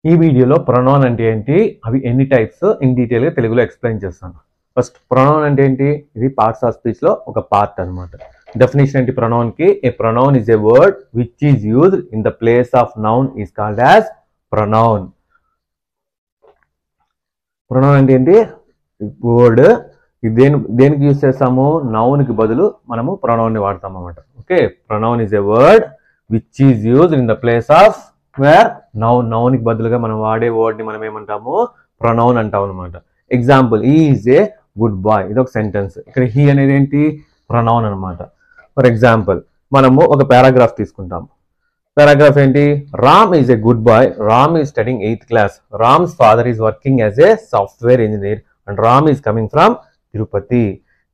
ఈ వీడియోలో ప్రొనౌన్ అంటే ఏంటి, అవి ఎన్ని టైప్స్ ఇన్ డీటెయిల్ గా తెలుగులో ఎక్స్ప్లెయిన్ చేస్తాను. ఫస్ట్ ప్రొనౌన్ అంటే ఏంటి, ఇది పార్ట్స్ ఆఫ్ స్పీచ్ లో ఒక పార్ట్ అన్నమాట. డెఫినేషన్ ఏంటి ప్రొనౌన్ కి, a pronoun is a word which is used in the place of noun is called as pronoun. Pronoun అంటే ఏంటి, వర్డ్ దేనికి యూజ్ చేస్తాము, నౌన్ కి బదులు మనము ప్రొనౌన్ ని వాడతాం అన్నమాట. Okay, pronoun is a word which is used in the place of where noun కి బదులుగా మనం వాడే వర్డ్ ని మనం ఏమంటాము, ప్రొనౌన్ అంటాం అనమాట. Example, he is a good boy, ఇది ఒక సెంటెన్స్. ఇక్కడ హీ అనేది ఏంటి, ప్రొనౌన్ అనమాట. ఫర్ ఎగ్జాంపుల్ మనము ఒక పారాగ్రాఫ్ తీసుకుంటాం. పారాగ్రాఫ్ ఏంటి, Ram is a good boy, Ram is studying 8th class, Ram's father is working as a software engineer and Ram is coming from Tirupati.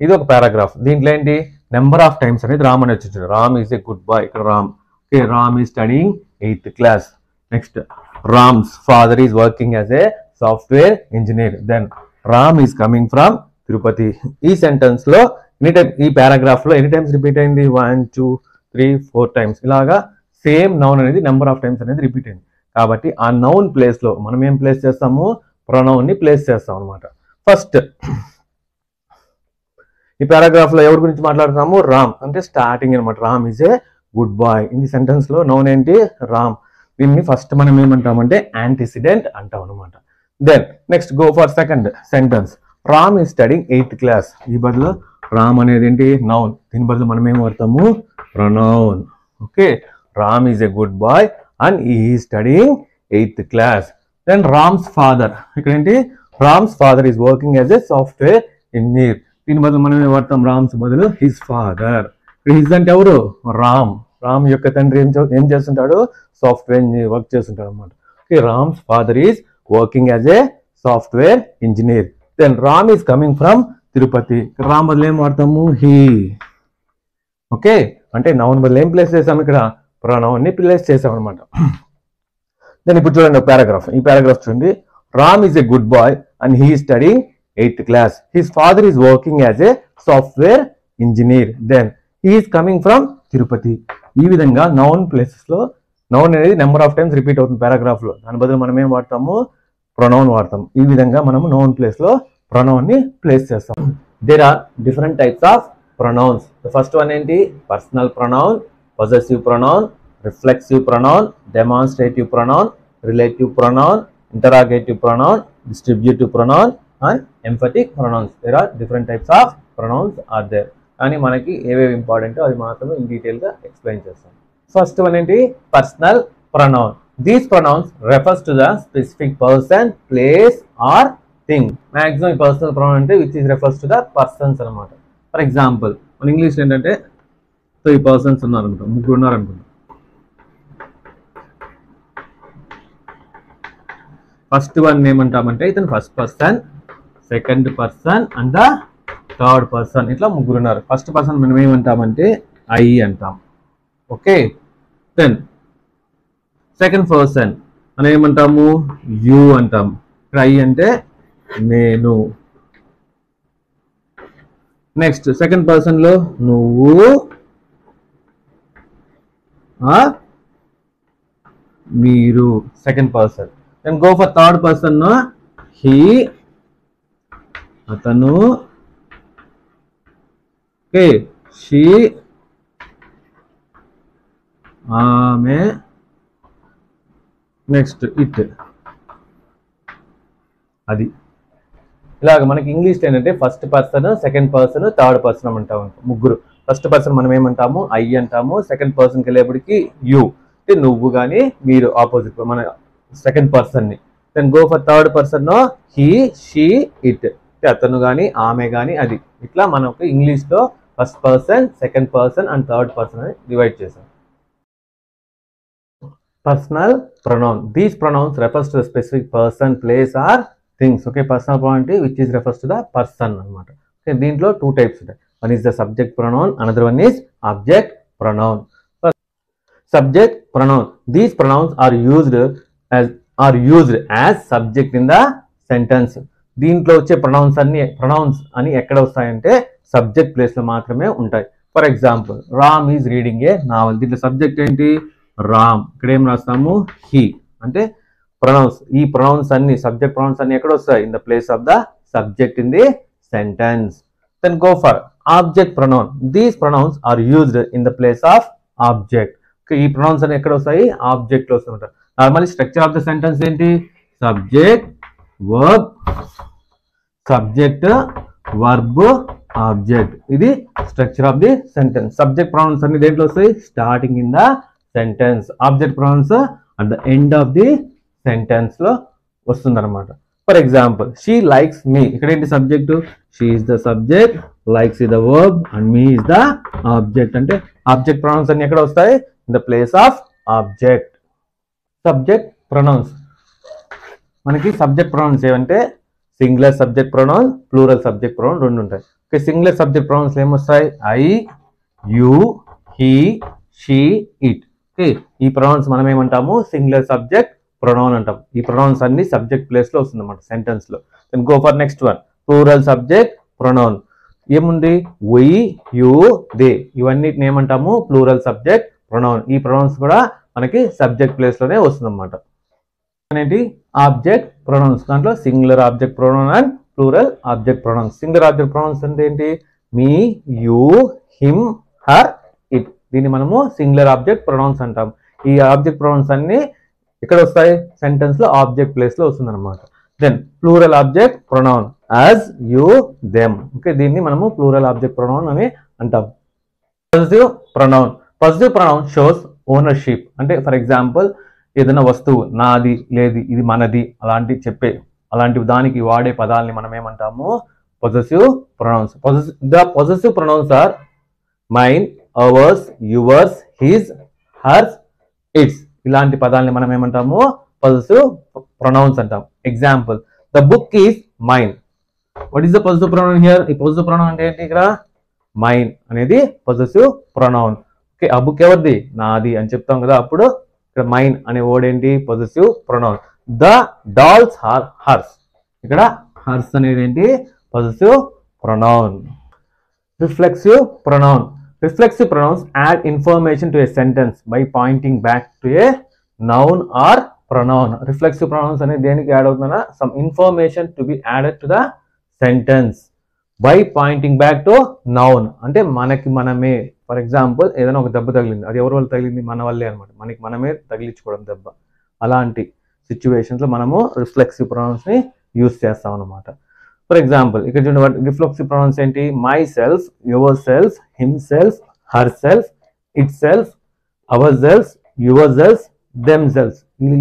ఇది ఒక పారాగ్రాఫ్. దీంట్లో ఏంటి, నెంబర్ ఆఫ్ టైమ్స్ అనేది రామ్ అని వచ్చింది. Ram is a good boy, ఇక్కడ Ram. Okay, Ram is studying 8th class. Next, Ram's father is working as a software engineer. Then Ram is coming from Tirupati. ఈ sentence లో ఎనీ టైమ్, ఈ పారాగ్రాఫ్ లో ఎనీ టైమ్స్ రిపీట్ అయింది, 1 2 3 4 times. ఇలాగా సేమ్ నౌన్ అనేది number of times అనేది repeat అయింది. కాబట్టి ఆ నౌన్ ప్లేస్ లో మనం ఏం ప్లేస్ చేస్తాము, ప్రొనౌన్ ని ప్లేస్ చేస్తాం అనమాట. ఫస్ట్ ఈ పారాగ్రాఫ్ లో ఎవరి గురించి మాట్లాడుతున్నాము, రామ్ అంటే స్టార్టింగ్ అనమాట. Ram is a good boy. ఈ సెంటెన్స్ లో నౌన్ ఏంటి, రామ్. దీన్ని ఫస్ట్ మనం ఏమంటామంటే యాంటిసిడెంట్ అంటాం అనమాట. Then next go for second sentence, Ram is studying 8th class. ఈ బదులు రామ్ అనేది ఏంటి, నౌన్. దీని బదులు మనం ఏం వాడతాము, pronoun. Okay, Ram is a good boy and ఈ studying 8th class. Then Ram's father, ఇక్కడ ఏంటి, Ram's father is working as a software engineer. దీని బదులు మనం ఏం వాడతాం, రామ్స్ బదులు హిస్ ఫాదర్. హిజ్ అంటే ఎవరు, రామ్. రామ్ యొక్క తండ్రి ఏం చేస్తుంటాడు, సాఫ్ట్వేర్ వర్క్ చేస్తుంటాడు అనమాట. Okay, Ram's father is working as a software engineer. Then Ram is coming from Tirupati. Ram బదులు ఏం వాడతాము, హీ. ఓకే, అంటే నౌన్ బదులు ఏం ప్లేస్ చేసాము, ఇక్కడ ప్రొనౌన్ ని ప్లేస్ చేసాం అనమాట. దెన్ ఇప్పుడు చూడండి పారాగ్రాఫ్. ఈ పారాగ్రాఫ్ చూడండి, Ram is a good boy and he studying 8th class. His father is working as a software engineer. Then he is coming from Tirupati. ఈ విధంగా నౌన్ ప్లేసెస్ లో నౌన్ అనేది నెంబర్ ఆఫ్ టైమ్స్ రిపీట్ అవుతుంది paragraph లో. దాని బదులు మనం ఏం వాడతాము, ప్రొనౌన్ వాడతాం. ఈ విధంగా మనము నౌన్ ప్లేస్ లో ప్రొనౌన్ ని ప్లేస్ చేస్తాం. There are different types of pronouns. First one ఏంటి, personal pronoun, possessive pronoun, reflexive pronoun, demonstrative pronoun, relative pronoun, interrogative pronoun, distributive pronoun and emphatic pronouns. There are different types of pronouns are there. కానీ మనకి ఏవేవి important అవి మాత్రమే in detail గా explain చేస్తాం. First one ఏంటి, personal pronoun. These pronouns refers to the specific person, place are thing. Maximum personal pronoun అంటే which is refers to the persons అనమాట. ఫర్ ఎగ్జాంపుల్ మన ఇంగ్లీష్ ఏంటంటే 3 పర్సన్స్ ఉన్నారనుకుంటాం, 3 ఉన్నారనుకుంటాం. ఫస్ట్ వన్ ఏమంటామంటే ఇతను first person, second person and the third person. ఇట్లా 3 ఉన్నారు. First person మనం ఏమంటామంటే ఐ అంటాం. ఓకే, దెన్ సెకండ్ పర్సన్ మనం ఏమంటాము, యు అంటాం. ఇక్కడ ఐ అంటే నేను. నెక్స్ట్ సెకండ్ పర్సన్ లో నువ్వు, మీరు, second person. Then go for third person, he, అతను, ఓకే, షీ, ఆమె, నెక్స్ట్ ఇట్, అది. ఇలాగ మనకి ఇంగ్లీష్ ఏంటంటే first person, second person, third person అంటాం. 3. ఫస్ట్ పర్సన్ మనం ఏమంటాము, ఐ అంటాము. సెకండ్ పర్సన్కి వెళ్ళేప్పటికి యు, నువ్వు కానీ మీరు, ఆపోజిట్ మన సెకండ్ పర్సన్ ని. Then go for third person, he, she, it, అతను కానీ ఆమె కానీ అది. ఇట్లా మనకు ఇంగ్లీష్ లో first person, second person and third person అని డివైడ్ చేసాం. Personal pronoun. These pronouns refers to the specific person, place or things. Okay, personal pronoun అంటే which is refers to the person అనమాట. ఓకే, దీంట్లో 2 types ఉంటాయి. One is the subject pronoun, another one is object pronoun. Subject pronoun. These pronouns are used as subject in the sentence. దీంట్లో వచ్చే pronounce అని ఎక్కడ వస్తాయంటే subject plus లో మాత్రమే ఉంటాయి. For example, Ram is reading A naval. దీంట్లో సబ్జెక్ట్ ఏంటి, రామ్. ఇక్కడ ఏం రాస్తాము, హీ. అంటే ప్రొనౌన్స్. ఈ ప్రొనౌన్స్ అన్ని సబ్జెక్ట్ ప్రొనౌన్స్ అన్ని ఎక్కడ వస్తాయి? In the place of the subject in the sentence. Then go for object pronoun. These pronouns are used in the place of object. ఈ ప్రొనౌన్స్ అన్ని ఎక్కడ వస్తాయి? ఆబ్జెక్ట్ లో వస్తుంటారు. Normally structure of the sentence ఏంటి? Subject, verb, subject, verb, object. ఇది structure of the sentence. Subject pronouns అన్ని దేంట్లో వస్తాయి? Starting in the sentence. Object pronouns at the end of the sentence లో వస్తుంది అనమాట. For example, she likes me. ఇక్కడ ఏంటి? Subject. She is the subject, likes is the verb and me is the object. అంటే object pronouns అన్ని ఎక్కడ వస్తాయి? In the place of object. Subject pronouns. మనకి సబ్జెక్ట్ ప్రొనౌన్స్ ఏమంటే singular subject pronoun, plural subject pronoun రెండు ఉంటాయి. Okay, singular subject pronouns ఏమొస్తాయి? I, you, he, she, it. Okay, ఈ ప్రొనౌన్స్ మనం ఏమంటాము? సింగులర్ సబ్జెక్ట్ ప్రొనౌన్ అంటాం. ఈ ప్రొనౌన్స్ అన్ని సబ్జెక్ట్ ప్లేస్ లో వస్తుంది అన్నమాట సెంటెన్స్ లో. Then go for next one, plural subject pronoun. ఏముంది? We, you, they. ఇవన్నిటిని ఏమంటాము? Plural subject pronoun. ఈ ప్రొనౌన్స్ కూడా మనకి సబ్జెక్ట్ ప్లేస్ లోనే వస్తుంది అన్నమాట. అనేది ఆబ్జెక్ట్ ప్రొనౌన్స్. దాంట్లో singular object pronoun and plural object pronouns. Singular object pronouns అంటే ఏంటి? Me, you, him, her, it. దీన్ని మనము సింగులర్ ఆబ్జెక్ట్ ప్రొనౌన్స్ అంటాం. ఈ ఆబ్జెక్ట్ ప్రొనౌన్స్ అన్ని ఇక్కడ వస్తాయి? సెంటెన్స్ లో ఆబ్జెక్ట్ ప్లేస్ లో వస్తుంది అనమాట. Then plural object pronoun as, you, them. Okay, దీన్ని మనము ప్లూరల్ ఆబ్జెక్ట్ ప్రొనౌన్ అని అంటాం. Positive pronoun. Positive pronoun shows ownership. అంటే ఫర్ ఎగ్జాంపుల్, ఏదైనా వస్తువు నాది, లేదు, ఇది మనది, అలాంటి దానికి వాడే పదాలని మనం ఏమంటాము? Possessive pronouns. The possessive pronouns are mine, ours, yours, his, hers, its. ఇలాంటి పదాలని మనం ఏమంటాము? పొజెసివ్ ప్రొనౌన్స్ అంటాం. Example, the book is mine. What is the possessive pronoun here? ఈ పొజెసివ్ ప్రొనౌన్ అంటే ఏంటి? ఇక్కడ మైన్ అనేది పొజెసివ్ ప్రొనౌన్. ఓకే, ఆ బుక్ ఎవరిది? నాది అని చెప్తాం కదా. అప్పుడు ఇక్కడ మైన్ అనే వర్డ్ ఏంటి? Possessive pronoun. The dolls are hers. ఇక్కడ హర్స్ అనేది ఏంటి? Possessive pronoun. Reflexive pronoun. Reflexive pronouns add information to a sentence by pointing back to a noun or pronoun. Reflexive pronouns అనేది దేనికి add అవుతుందన్నా? some information to be added to the sentence by pointing back to noun. అంటే మనమే. For example, ఏదైనా ఒక దెబ్బ తగిలింది, అది ఎవరి వల్ల తగిలింది? మన వల్లే అనమాట. మనమే తగిలించుకోవడం దెబ్బ. అలాంటి సిచ్యువేషన్స్ లో మనము రిఫ్లెక్సివ్ ప్రొనౌన్స్ ని యూజ్ చేస్తాం అనమాట. ఫర్ ఎగ్జాంపుల్, ఇక్కడ చూడండి, రిఫ్లెక్సివ్ ప్రొనౌన్స్ ఏంటి? My self, your self, him self, her self, it self, our self, your self, them self.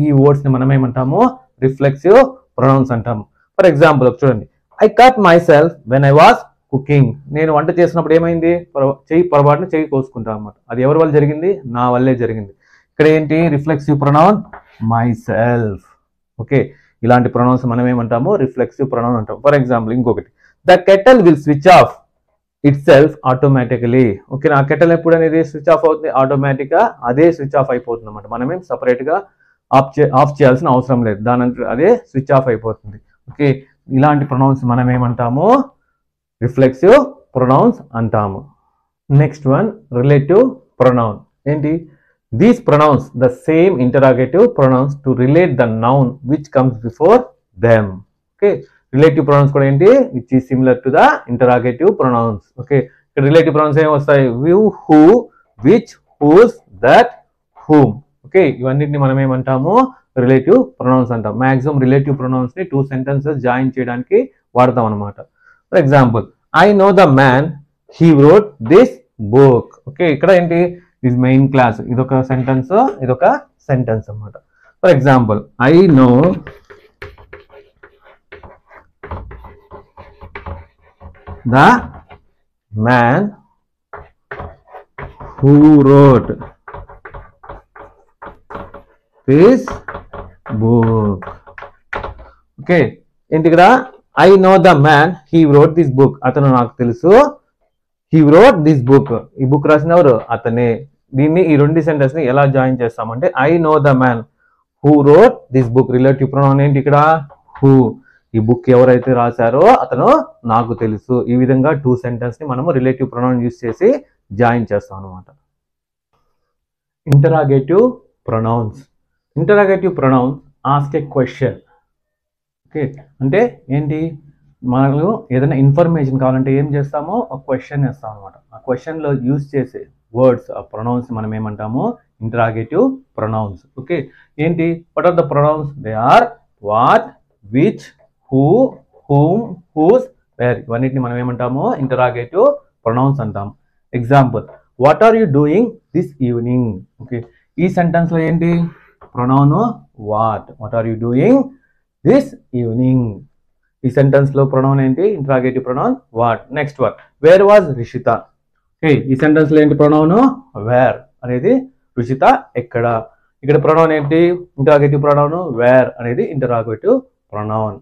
ఈ వర్డ్స్ ని మనం ఏమంటాము? రిఫ్లెక్సివ్ ప్రొనౌన్స్ అంటాము. ఫర్ ఎగ్జాంపుల్ చూడండి, I cut my self when I was cooking. నేను వంట చేసినప్పుడు ఏమైంది? పొరపాటున చెయ్యి కోసుకుంటాం అన్నమాట. అది ఎవరి వల్ల జరిగింది? నా వల్లే జరిగింది. ఇక్కడ ఏంటి? Reflexive pronoun my self. Okay, ఇలాంటి ప్రొనౌన్స్ మనం ఏమంటాము? రిఫ్లెక్సివ్ ప్రొనౌన్ అంటాం. ఫర్ ఎగ్జాంపుల్ ఇంకొకటి, the kettle will switch off it self automatically. Okay, ఆ కెటల్ ఎప్పుడు అనేది స్విచ్ ఆఫ్ అవుతుంది? ఆటోమేటిక్ గా అదే స్విచ్ ఆఫ్ అయిపోతుంది అనమాట. మనమేం సపరేట్ గా ఆఫ్ చేయాల్సిన అవసరం లేదు. దాని అదే స్విచ్ ఆఫ్ అయిపోతుంది. ఓకే, ఇలాంటి ప్రొనౌన్స్ మనం ఏమంటాము? రిఫ్లెక్సివ్ ప్రొనౌన్స్ అంటాము. Next one, relative pronoun. ఏంటి? These pronouns the same interrogative pronouns to relate the noun which comes before them. Okay, relative pronouns కూడా ఏంటి? which is similar to the interrogative pronouns. Okay, relative pronouns ఏం వస్తాయి? who, who, which, whose, that, whom. Okay, ఇవన్నిటిని మనం ఏమంటాము? Relative pronounce అంటాం. Maximum relative pronounce ని 2 sentences join చేయడానికి వాడతాం అనమాట. For example, I know the man, he wrote this book. Okay, ఇక్కడ ఏంటి? is main class. ఇదొక సెంటెన్స్, ఇదొక సెంటెన్స్ అన్నమాట. For example, I know the man who wrote this book. Okay, ఏంటి ఇక్కడ? I know the man he wrote this book. అతను నాకు తెలుసు. he wrote this book. ఈ బుక్ రాసిన ఎవరు? అతనే. దీన్ని ఈ రెండు సెంటెన్స్ ని ఎలా జాయిన్ చేస్తామంటే, I know the man who wrote this book. Relative pronoun ఏంటి ఇక్కడ? హూ. ఈ బుక్ ఎవరైతే రాశారో అతను నాకు తెలుసు. ఈ విధంగా 2 సెంటెన్స్ ని మనము రిలేటివ్ ప్రొనౌన్ యూజ్ చేసి జాయిన్ చేస్తాం అనమాట. Interrogative pronouns. Interrogative pronouns ask a question. Okay, అంటే ఏంటి, మనకు ఏదైనా ఇన్ఫర్మేషన్ కావాలంటే ఏం చేస్తామో ఒక క్వశ్చన్ వేస్తాం అనమాట. ఆ క్వశ్చన్లో యూజ్ చేసే వర్డ్స్, ఆ ప్రొనౌన్స్ మనం ఏమంటాము, ఇంటరాగేటివ్ ప్రొనౌన్స్. ఓకే, ఏంటి, what are the pronouns? They are what, which, who, whom, whose, where. ఇవన్నిటిని మనం ఏమంటాము, ఇంటరాగేటివ్ ప్రొనౌన్స్ అంటాం. Example, what are you doing this evening. Okay, ఈ సెంటెన్స్ లో ఏంటి, pronoun what. What are you doing this evening. ఈ sentence లో pronoun ఏంటి, interrogative pronoun what. Next one, where was Rishita. Okay, ఈ సెంటెన్స్ లో ఏంటి, ప్రొనౌన్ వేర్ అనేది, రుషిత ఎక్కడ. ఇక్కడ ప్రొనౌన్ ఏంటి, ఇంటరాగేటివ్ ప్రొనౌన్ వేర్ అనేది ఇంటరాగేటివ్ ప్రొనౌన్.